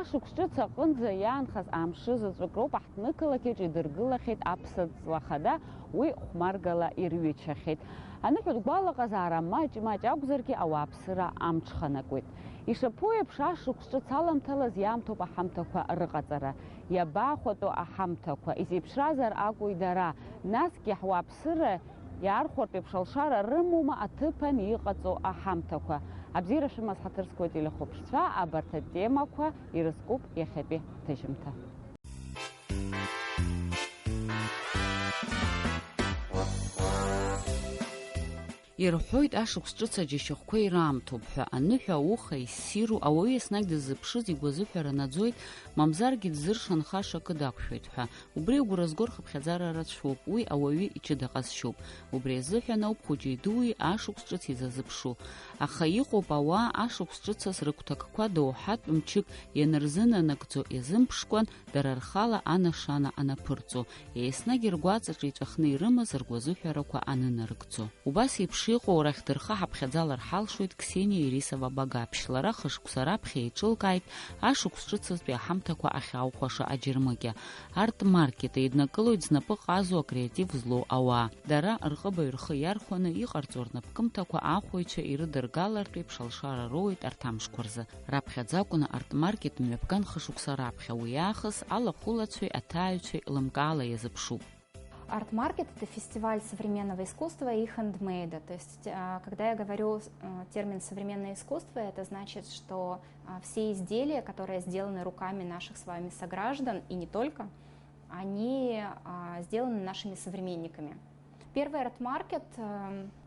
Ашықәс ҿыц аҟынӡа иаанхаз амшын заҵәык роуп аҳҭнықалақь идыргылахьеит аԥсаҵла хада, уи хәмаргала ирҩычахьеит. Аныҳәатә гәалаҟазаара маҷ-маҷ акәзаргьы ауааԥсыра амҽханакуеит. Ишаԥу еиԥш ашықәс ҿыц аламҭалаз иаамҭоуп аҳамҭақәа рыҟаҵара. Иабаахәатәу аҳамҭақәа, изеиԥшразар акәу дара, насгьы ҳуааԥсыра иаархәартә еиԥш алшара рымоума аҭыԥан иҟаҵоу аҳамҭақәа. Абзиара шәымаз ҳаҭырсқәоит телехәаԥшцәа, абарҭ атемақәа ирызкуп иахьатәи ҭыжьымҭа. Ирҳәоит ашықәс ҿыц аџьашьахәқәа ираамҭоуп ҳәа, аныҳәа ауха иссиру, ауаҩы еснагь дыззыԥшыз игәазыҳәара наӡоит, мамзаргьы дзыршанхаша акы дақәшәоит ҳәа. Убри игәра зго рхыԥхьаӡара рацәоуп, уи ауаҩы иҽыдаҟазшьоуп. Убри азыҳәан ауп хәыҷи дуи ашықәс ҿыц изазыԥшу. Аха иҟоуп ауаа ашықәс ҿыцас рыгәҭакқәа доуҳатә мчык ианырзынанагӡо иазымԥшкәан, дара рхала анашана анаԥырҵо, еснагь ргәаҵаҿы иҵәахны ирымаз ргәазыҳәарақәа анынарыгӡо. Убас еиԥш иҟоу рахьдырха ҳаԥхьаӡалар ҳалшоит Ксениа Ирисова Багаԥшь. Лара хышықәса раԥхьа еиҿылкааит ашықәс ҿыцызтәи аҳамҭақәа ахьааухәаша аџьармыкьа. Арт-маркет еиднакылоит знапы ҟазо акреатив злоу ауаа. Дара рҟыбаҩ рхы иархәаны иҟарҵо рнапкымҭақәа ахәаҩцәа ирыдыргалартә еиԥш алшара роуеит арҭ амшқәа рзы. Раԥхьаӡакәны арт-маркет мҩаԥган хышықәса раԥхьа, уи аахыс алахәылацәеи аҭааҩцәеи лымкаала иазыԥшуп. Арт-маркет – это фестиваль современного искусства и хендмейда. То есть, когда я говорю термин «современное искусство», это значит, что все изделия, которые сделаны руками наших с вами сограждан, и не только, они сделаны нашими современниками. Первый арт-маркет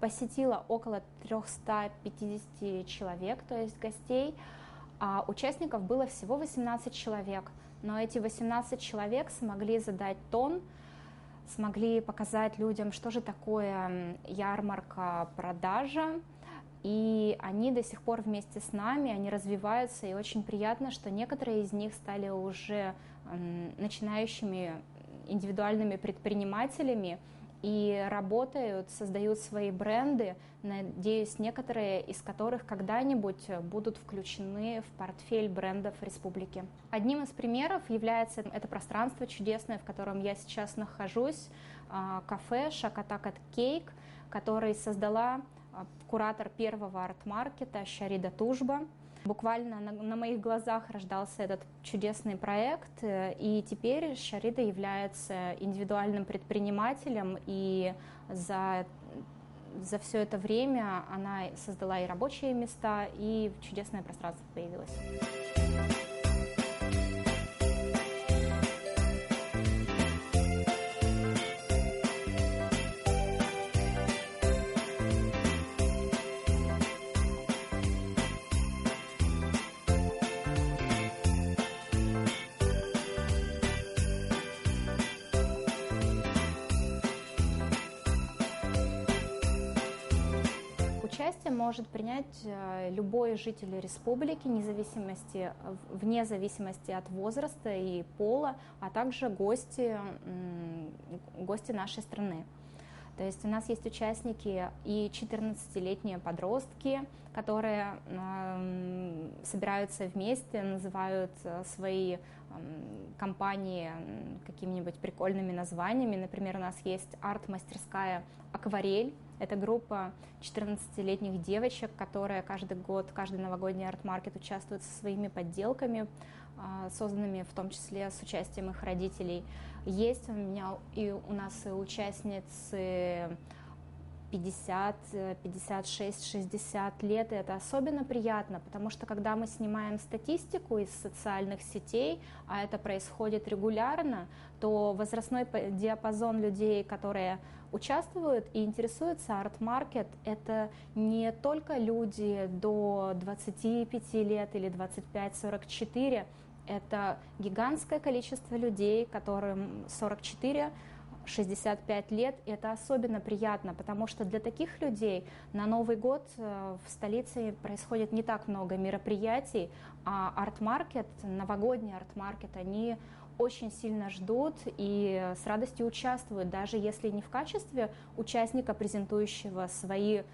посетило около 350 человек, то есть гостей, а участников было всего 18 человек. Но эти 18 человек смогли задать тон, смогли показать людям, что же такое ярмарка, продажа, и они до сих пор вместе с нами, они развиваются, и очень приятно, что некоторые из них стали уже начинающими индивидуальными предпринимателями и работают, создают свои бренды, надеюсь, некоторые из которых когда-нибудь будут включены в портфель брендов республики. Одним из примеров является это пространство чудесное, в котором я сейчас нахожусь, кафе «Шакатакат Кейк», который создала куратор первого арт-маркета Шарида Тужба. Буквально на моих глазах рождался этот чудесный проект, и теперь Шарида является индивидуальным предпринимателем, и за все это время она создала и рабочие места, и чудесное пространство появилось. Участие может принять любой житель республики, вне зависимости от возраста и пола, а также гости нашей страны. То есть у нас есть участники и 14-летние подростки, которые собираются вместе, называют свои компании какими-нибудь прикольными названиями. Например, у нас есть арт-мастерская «Акварель». Это группа 14-летних девочек, которые каждый год, каждый новогодний арт-маркет участвуют со своими подделками, созданными в том числе с участием их родителей. Есть у нас и участницы 50, 56, 60 лет, и это особенно приятно, потому что когда мы снимаем статистику из социальных сетей, а это происходит регулярно, то возрастной диапазон людей, которые участвуют и интересуются арт-маркет, это не только люди до 25 лет или 25-44, это гигантское количество людей, которым 44, 65 лет. И это особенно приятно, потому что для таких людей на Новый год в столице происходит не так много мероприятий, а арт-маркет, новогодний арт-маркет, они очень сильно ждут и с радостью участвуют, даже если не в качестве участника, презентующего свое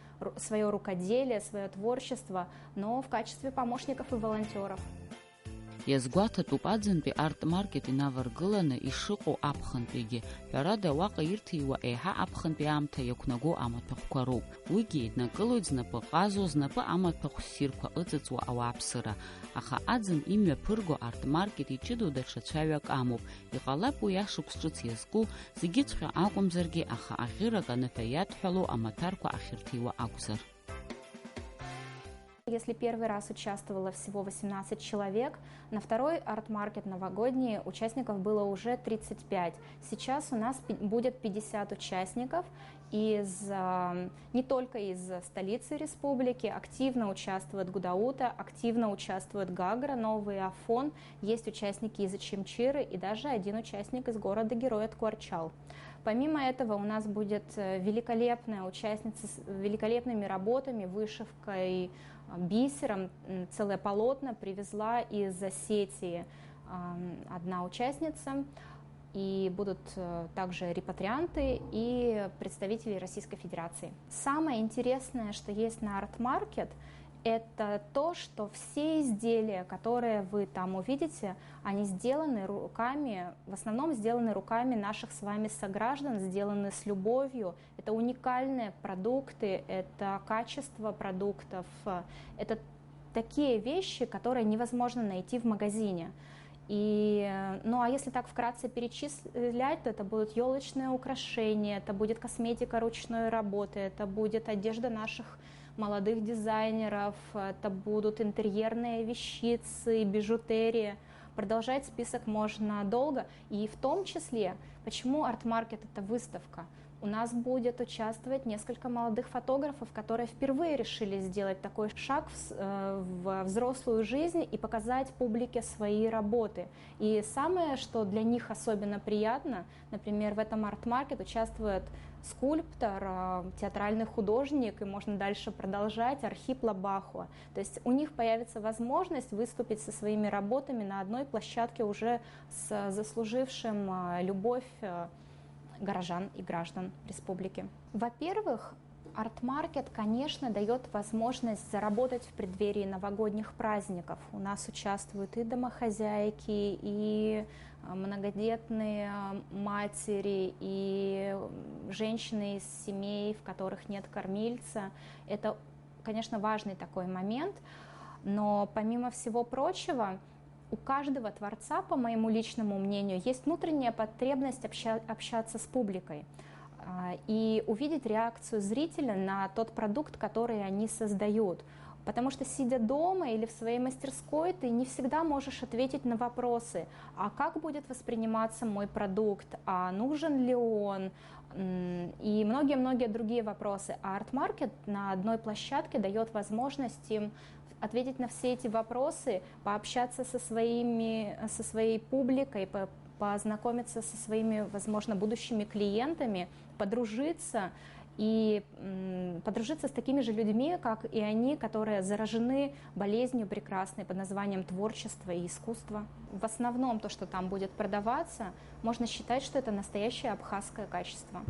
рукоделие, свое творчество, но в качестве помощников и волонтеров. Иазгәаҭатәуп аӡынтәи арт-маркет инаваргыланы ишыҟоу аԥхынтәигьы, ҳәарада уаҟа ирҭиуа еиҳа аԥхынтәи аамҭа иақәнагоу амаҭәахәқәа роуп. Уигьы еиднакылоит знапы ҟазо, знапы амаҭәахә ссирқәа ыҵыҵуа ауааԥсыра. Аха аӡын имҩаԥырго арт-маркет иҷыдоу даҽа цәаҩак амоуп. Иҟалап уи ашықәс ҿыц иазку, зегьыҵәҟьа акәымзаргьы, аха аӷьырак аныҳәа иадҳәалоу амаҭарқәа ахьырҭиуа акәзар. Если первый раз участвовало всего 18 человек, на второй арт-маркет новогодний участников было уже 35. Сейчас у нас будет 50 участников, не только из столицы республики. Активно участвует Гудаута, активно участвует Гагра, Новый Афон, есть участники из Очимчиры и даже один участник из города-героя Ткварчал. Помимо этого у нас будет великолепная участница с великолепными работами, вышивкой, бисером, целое полотно привезла из Осетии одна участница, и будут также репатрианты и представители Российской Федерации. Самое интересное, что есть на арт-маркет, это то, что все изделия, которые вы там увидите, они сделаны руками, в основном сделаны руками наших с вами сограждан, сделаны с любовью. Это уникальные продукты, это качество продуктов, это такие вещи, которые невозможно найти в магазине. Ну а если так вкратце перечислять, то это будут елочные украшения, это будет косметика ручной работы, это будет одежда наших молодых дизайнеров, это будут интерьерные вещицы, бижутерия. Продолжать список можно долго. И в том числе, почему арт-маркет — это выставка? У нас будет участвовать несколько молодых фотографов, которые впервые решили сделать такой шаг в взрослую жизнь и показать публике свои работы. И самое, что для них особенно приятно, например, в этом арт-маркет участвует скульптор, театральный художник, и можно дальше продолжать, Архип Лабахуа. То есть у них появится возможность выступить со своими работами на одной площадке уже с заслужившим любовь горожан и граждан республики. Во-первых, арт-маркет, конечно, дает возможность заработать в преддверии новогодних праздников. У нас участвуют и домохозяйки, и многодетные матери, и женщины из семей, в которых нет кормильца. Это, конечно, важный такой момент, но помимо всего прочего, у каждого творца, по моему личному мнению, есть внутренняя потребность общаться с публикой и увидеть реакцию зрителя на тот продукт, который они создают. Потому что, сидя дома или в своей мастерской, ты не всегда можешь ответить на вопросы, а как будет восприниматься мой продукт, а нужен ли он, и многие-многие другие вопросы. А арт-маркет на одной площадке дает возможность им ответить на все эти вопросы, пообщаться со своей публикой, познакомиться со своими, возможно, будущими клиентами, подружиться с такими же людьми, как и они, которые заражены болезнью прекрасной под названием творчество и искусство. В основном то, что там будет продаваться, можно считать, что это настоящее абхазское качество.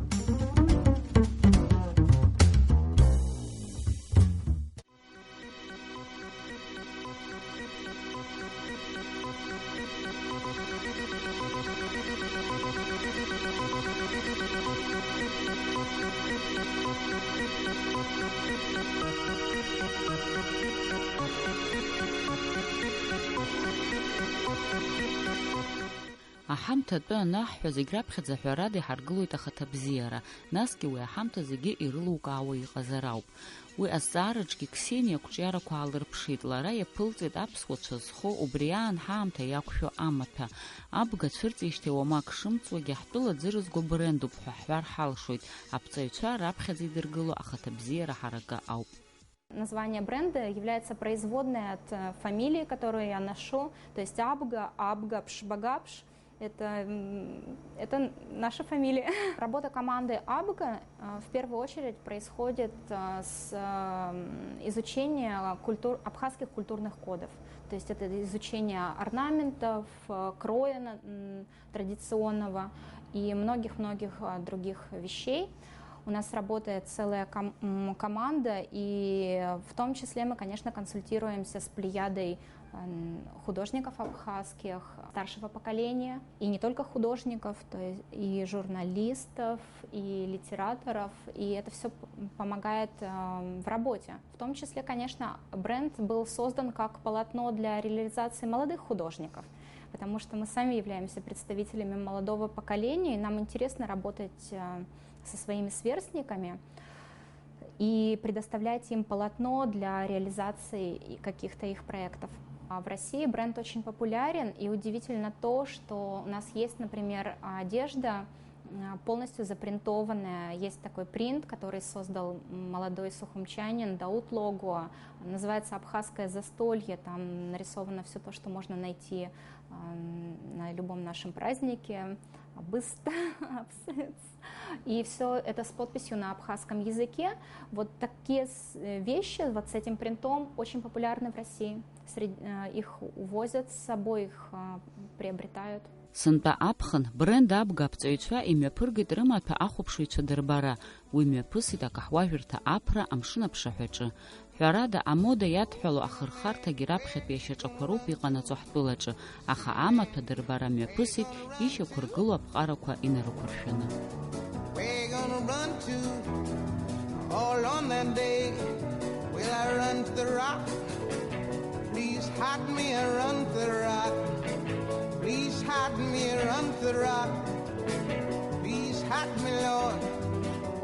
Аҳамҭатәы анаҳҳәа зегь раԥхьаӡа ҳәарада иҳаргылоит ахаҭа бзиара, насгьы уи аҳамҭа зегьы ирылукаауа иҟазар ауп. Уи азҵаараҿгьы Ксениа қәҿиарақәа аалырԥшит, лара иаԥылҵит аԥсуацәа зхо убри аан ҳаамҭа иақәшәо амаҭәа. Абга цәырҵеижьҭеи уамак шымҵуагьы ҳтәыла ӡырызго брендуп ҳәа ҳҳәар ҳалшоит. Аԥҵаҩцәа раԥхьаӡа идыргыло ахаҭа бзиара ҳаракы ауп. Название бренда является производной от фамилии, которую я ношу, то есть Абга, Абгапш, Багапш. Это наша фамилия. Работа команды Абга в первую очередь происходит с изучения абхазских культурных кодов. То есть это изучение орнаментов, кроя традиционного и многих-многих других вещей. У нас работает целая команда, и в том числе мы, конечно, консультируемся с плеядой художников абхазских старшего поколения, и не только художников, то есть и журналистов, и литераторов, и это все помогает в работе. В том числе, конечно, бренд был создан как полотно для реализации молодых художников, потому что мы сами являемся представителями молодого поколения, и нам интересно работать со своими сверстниками и предоставлять им полотно для реализации каких-то их проектов. А в России бренд очень популярен, и удивительно то, что у нас есть, например, одежда полностью запринтованная. Есть такой принт, который создал молодой сухумчанин Дауд Логуа. Называется «Абхазское застолье». Там нарисовано все то, что можно найти на любом нашем празднике. И все это с подписью на абхазском языке. Вот такие вещи вот с этим принтом очень популярны в России. Их увозят с собой, их приобретают. Сынтәа аԥхын бренд Абга аԥҵаҩцәа имҩаԥыргеит рымаҭәа ахәаԥшыҩцәа дырбара, уи мҩаԥысит акаҳуажәырҭа аԥра амшын аԥшаҳәаҿы. Ҳәарада, амода иадҳәало ахырхарҭагьы раԥхьатәи ашьаҿақәа роуп иҟанаҵо ҳтәылаҿы, аха амаҭәа дырбара мҩаԥысит ишьақәыргыло аԥҟарақәа инарықәыршәаны. Please hide me, run to the rock. Please hide me, Lord,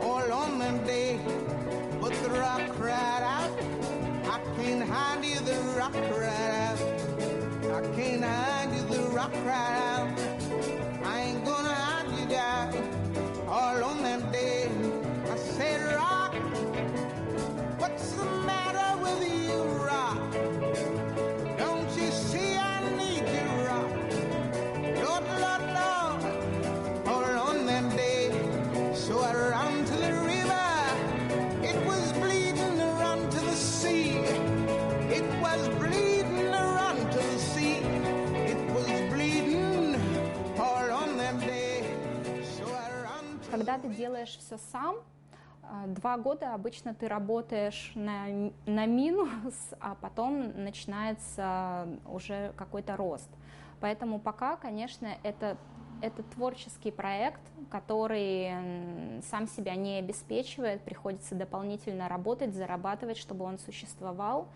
all on that day. But the rock cried out, I can't hide you, the rock cried out. I can't hide you, the rock cried out. I ain't gonna hide you down, all on that day. I said, rock, what's the matter with you, rock? Don't you see I need you, rock? Lord, Lord, Lord, all on that day. So I ran to the river, it was bleeding, run to the sea. It was bleeding, run to the sea. It was bleeding, all on that day. So I ran to... Когда ты делаешь все сам, 2 года обычно ты работаешь на минус, а потом начинается уже какой-то рост. Поэтому пока, конечно, это творческий проект, который сам себя не обеспечивает, приходится дополнительно работать, зарабатывать, чтобы он существовал,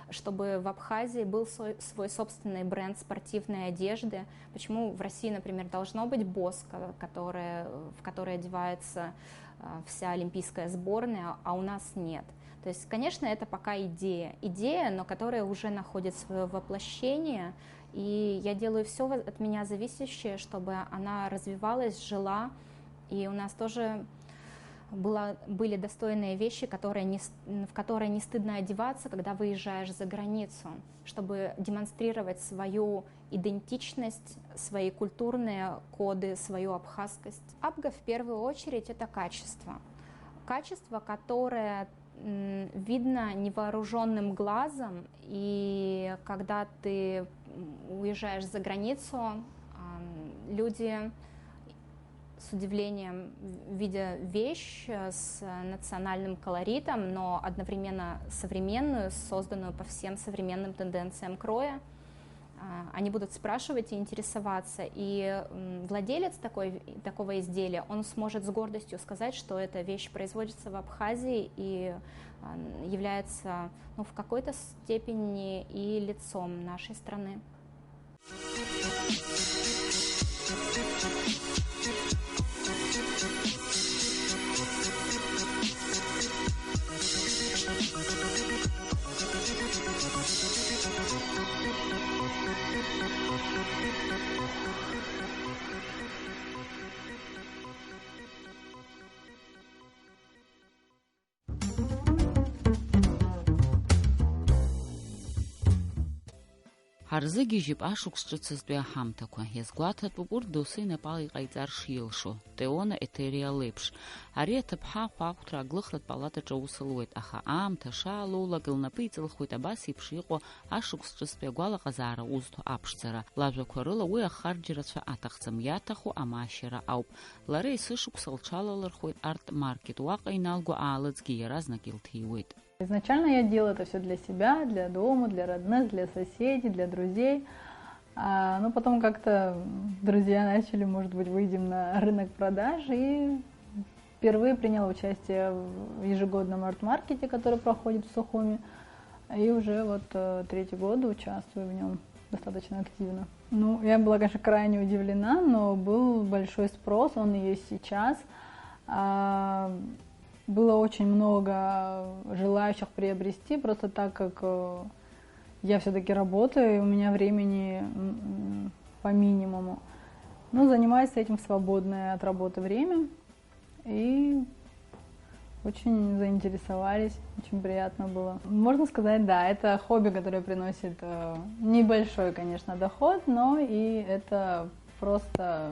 чтобы в Абхазии был свой собственный бренд спортивной одежды. Почему в России, например, должно быть БОС, в который одевается вся олимпийская сборная, а у нас нет. То есть, конечно, это пока идея, но которая уже находит свое воплощение, и я делаю все от меня зависящее, чтобы она развивалась, жила, и у нас тоже были достойные вещи, в которые не стыдно одеваться, когда выезжаешь за границу, чтобы демонстрировать свою идентичность, свои культурные коды, свою абхазскость. Абга в первую очередь это качество. Качество, которое видно невооруженным глазом, и когда ты уезжаешь за границу, люди с удивлением, видя вещь с национальным колоритом, но одновременно современную, созданную по всем современным тенденциям кроя, они будут спрашивать и интересоваться. И владелец такого изделия, он сможет с гордостью сказать, что эта вещь производится в Абхазии и является в какой-то степени и лицом нашей страны. Ҳарзыгьежьып ашықәс ҿыцызтәи аҳамҭақәа, иазгәаҭатәуп урҭ доусы инапала иҟаиҵар шилшо, Теона Етериа леиԥш. Ари аҭыԥҳа ахәаахәҭра аглыхратә палатаҿы аус луеит, аха аамҭа шаалоулак лнапы иҵылхуеит абас еиԥш иҟоу ашықәс ҿыцтәи агәалаҟазаара узҭо аԥшӡара. Лажәақәа рыла уи ахарџьрацәа аҭахӡам, иаҭаху амаашьара ауп. Лара есышықәса лҽалалырхуеит арт-маркет, уаҟа иналго аалыҵгьы иаразнак илҭиуеит. Изначально я делала это все для себя, для дома, для родных, для соседей, для друзей. Но потом как-то друзья начали, может быть, выйдем на рынок продаж, и впервые приняла участие в ежегодном арт-маркете, который проходит в Сухуми. И уже вот 3-й год участвую в нем достаточно активно. Ну, я была, конечно, крайне удивлена, но был большой спрос, он и есть сейчас. Было очень много желающих приобрести, просто так как я все-таки работаю, и у меня времени по минимуму. Ну, занимаюсь этим в свободное от работы время, и очень заинтересовались, очень приятно было. Можно сказать, да, это хобби, которое приносит небольшой, конечно, доход, но и это просто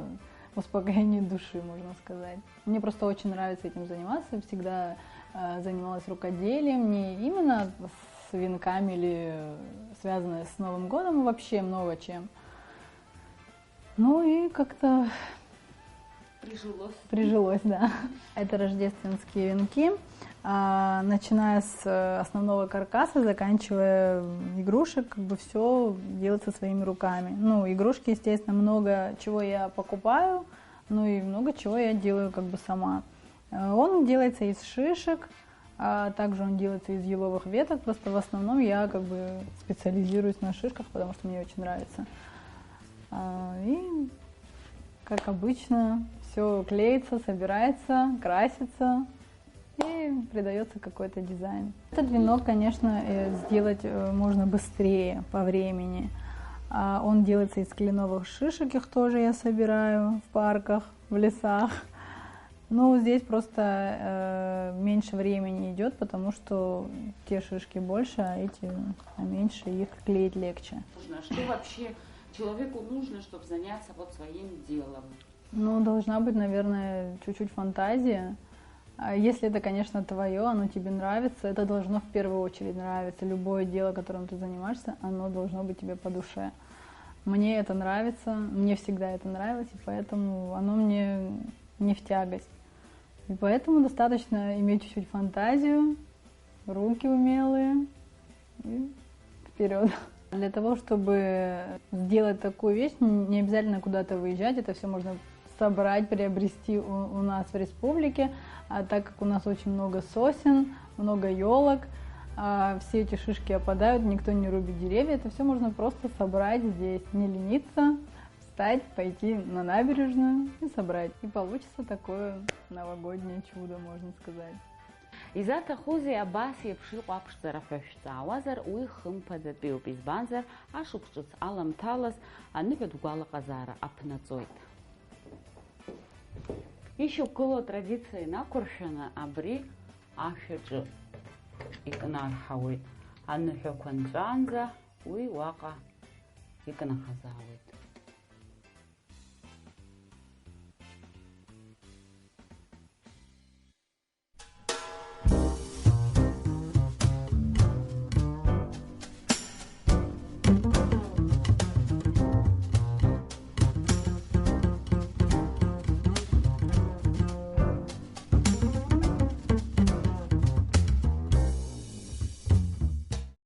успокоение души, можно сказать. Мне просто очень нравится этим заниматься, всегда занималась рукоделием, не именно с венками или связанное с Новым годом, а вообще много чем. Ну и как-то прижилось, да. Это рождественские венки, начиная с основного каркаса, заканчивая игрушек, как бы все делается своими руками. Ну, игрушки, естественно, много чего я покупаю, ну и много чего я делаю как бы сама. Он делается из шишек, также он делается из еловых веток, просто в основном я как бы специализируюсь на шишках, потому что мне очень нравится. И, как обычно, все клеится, собирается, красится и придается какой-то дизайн. Этот венок, конечно, сделать можно быстрее по времени. Он делается из кленовых шишек, их тоже я собираю в парках, в лесах. Ну, здесь просто меньше времени идет, потому что те шишки больше, а эти меньше, их клеить легче. Что вообще человеку нужно, чтобы заняться вот своим делом? Ну, должна быть, наверное, чуть-чуть фантазия. Если это, конечно, твое, оно тебе нравится, это должно в первую очередь нравиться. Любое дело, которым ты занимаешься, оно должно быть тебе по душе. Мне это нравится, мне всегда это нравилось, и поэтому оно мне не в тягость. И поэтому достаточно иметь чуть-чуть фантазию, руки умелые и вперед. Для того, чтобы сделать такую вещь, не обязательно куда-то выезжать, это все можно собрать, приобрести у нас в республике, так как у нас очень много сосен, много елок, все эти шишки опадают, никто не рубит деревья, это все можно просто собрать здесь, не лениться, встать, пойти на набережную и собрать. И получится такое новогоднее чудо, можно сказать. Изаҭахузеи абас еиԥш иҟоу аԥшӡара ҳәа шәҵаауазар, уи хымԥадатәиуп, избанзар ашықәс ҿыц аламҭалаз аныҳәатә гәалаҟазаара аԥнаҵоит. Ишьақәгылоу атрадициа инақәыршәаны абри ашәаҿы икнарҳауеит. Аныҳәақәа нҵәаанӡа уи уаҟа икнахазаауеит.